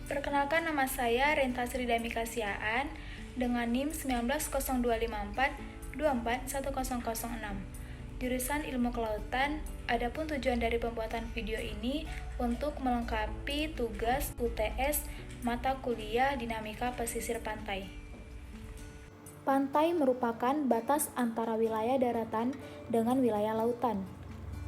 Perkenalkan, nama saya Renta Sri Damika Siaan dengan NIM 190254241006. Jurusan Ilmu Kelautan. Adapun tujuan dari pembuatan video ini untuk melengkapi tugas UTS mata kuliah Dinamika Pesisir Pantai. Pantai merupakan batas antara wilayah daratan dengan wilayah lautan.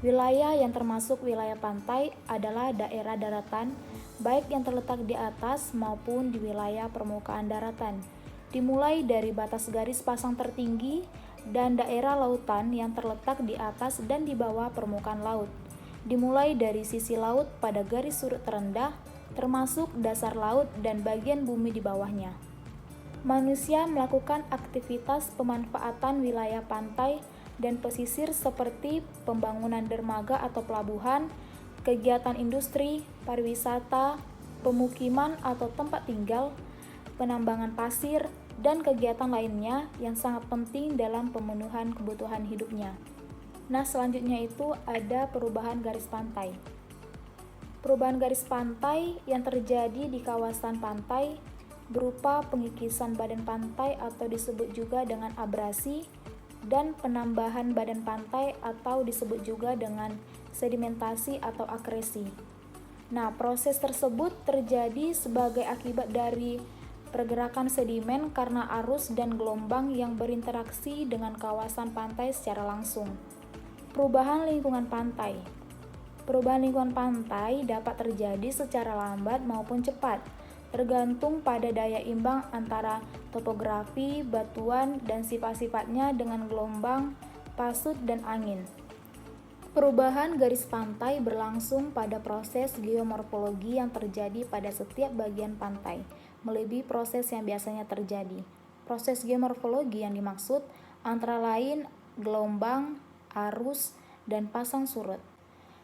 Wilayah yang termasuk wilayah pantai adalah daerah daratan, baik yang terletak di atas maupun di wilayah permukaan daratan, dimulai dari batas garis pasang tertinggi, dan daerah lautan yang terletak di atas dan di bawah permukaan laut, dimulai dari sisi laut pada garis surut terendah, termasuk dasar laut dan bagian bumi di bawahnya. Manusia melakukan aktivitas pemanfaatan wilayah pantai dan pesisir seperti pembangunan dermaga atau pelabuhan, kegiatan industri, pariwisata, pemukiman atau tempat tinggal, penambangan pasir, dan kegiatan lainnya yang sangat penting dalam pemenuhan kebutuhan hidupnya. Nah, selanjutnya itu ada perubahan garis pantai. Perubahan garis pantai yang terjadi di kawasan pantai berupa pengikisan badan pantai atau disebut juga dengan abrasi, dan penambahan badan pantai atau disebut juga dengan sedimentasi atau akresi. Nah, proses tersebut terjadi sebagai akibat dari pergerakan sedimen karena arus dan gelombang yang berinteraksi dengan kawasan pantai secara langsung. Perubahan lingkungan pantai. Perubahan lingkungan pantai dapat terjadi secara lambat maupun cepat, tergantung pada daya imbang antara topografi, batuan, dan sifat-sifatnya dengan gelombang, pasut, dan angin. Perubahan garis pantai berlangsung pada proses geomorfologi yang terjadi pada setiap bagian pantai, melebihi proses yang biasanya terjadi. Proses geomorfologi yang dimaksud antara lain gelombang, arus, dan pasang surut.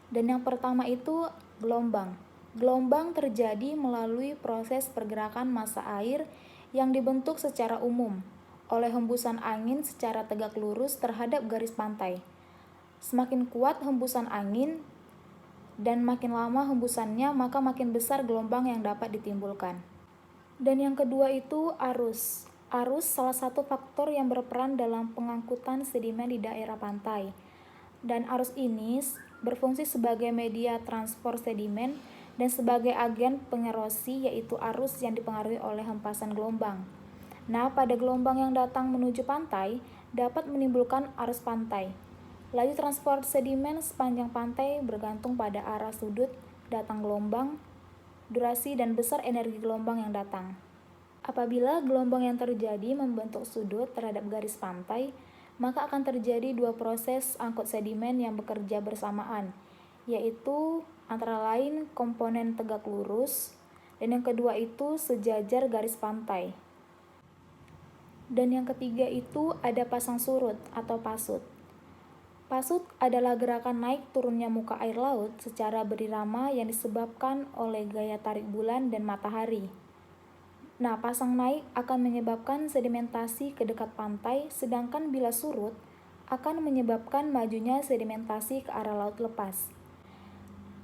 Dan yang pertama itu gelombang. Gelombang terjadi melalui proses pergerakan massa air yang dibentuk secara umum oleh hembusan angin secara tegak lurus terhadap garis pantai. Semakin kuat hembusan angin dan makin lama hembusannya, maka makin besar gelombang yang dapat ditimbulkan. Dan yang kedua itu arus. Arus salah satu faktor yang berperan dalam pengangkutan sedimen di daerah pantai. Dan arus ini berfungsi sebagai media transport sedimen dan sebagai agen pengerosi, yaitu arus yang dipengaruhi oleh hempasan gelombang. Nah, pada gelombang yang datang menuju pantai dapat menimbulkan arus pantai. Laju transport sedimen sepanjang pantai bergantung pada arah sudut datang gelombang, durasi, dan besar energi gelombang yang datang. Apabila gelombang yang terjadi membentuk sudut terhadap garis pantai, maka akan terjadi dua proses angkut sedimen yang bekerja bersamaan, yaitu antara lain komponen tegak lurus, dan yang kedua itu sejajar garis pantai. Dan yang ketiga itu ada pasang surut atau pasut. Pasut adalah gerakan naik turunnya muka air laut secara berirama yang disebabkan oleh gaya tarik bulan dan matahari. Nah, pasang naik akan menyebabkan sedimentasi ke dekat pantai, sedangkan bila surut akan menyebabkan majunya sedimentasi ke arah laut lepas.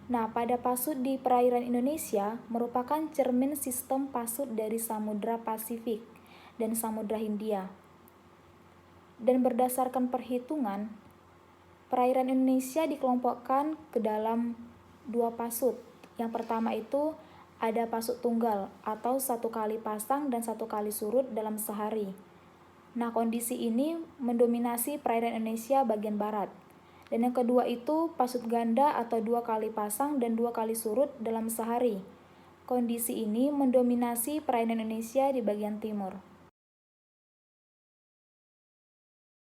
Nah, pada pasut di perairan Indonesia merupakan cermin sistem pasut dari Samudra Pasifik dan Samudra Hindia. Dan berdasarkan perhitungan, perairan Indonesia dikelompokkan ke dalam dua pasut. Yang pertama itu ada pasut tunggal atau satu kali pasang dan satu kali surut dalam sehari. Nah, kondisi ini mendominasi perairan Indonesia bagian barat. Dan yang kedua itu pasut ganda atau dua kali pasang dan dua kali surut dalam sehari. Kondisi ini mendominasi perairan Indonesia di bagian timur.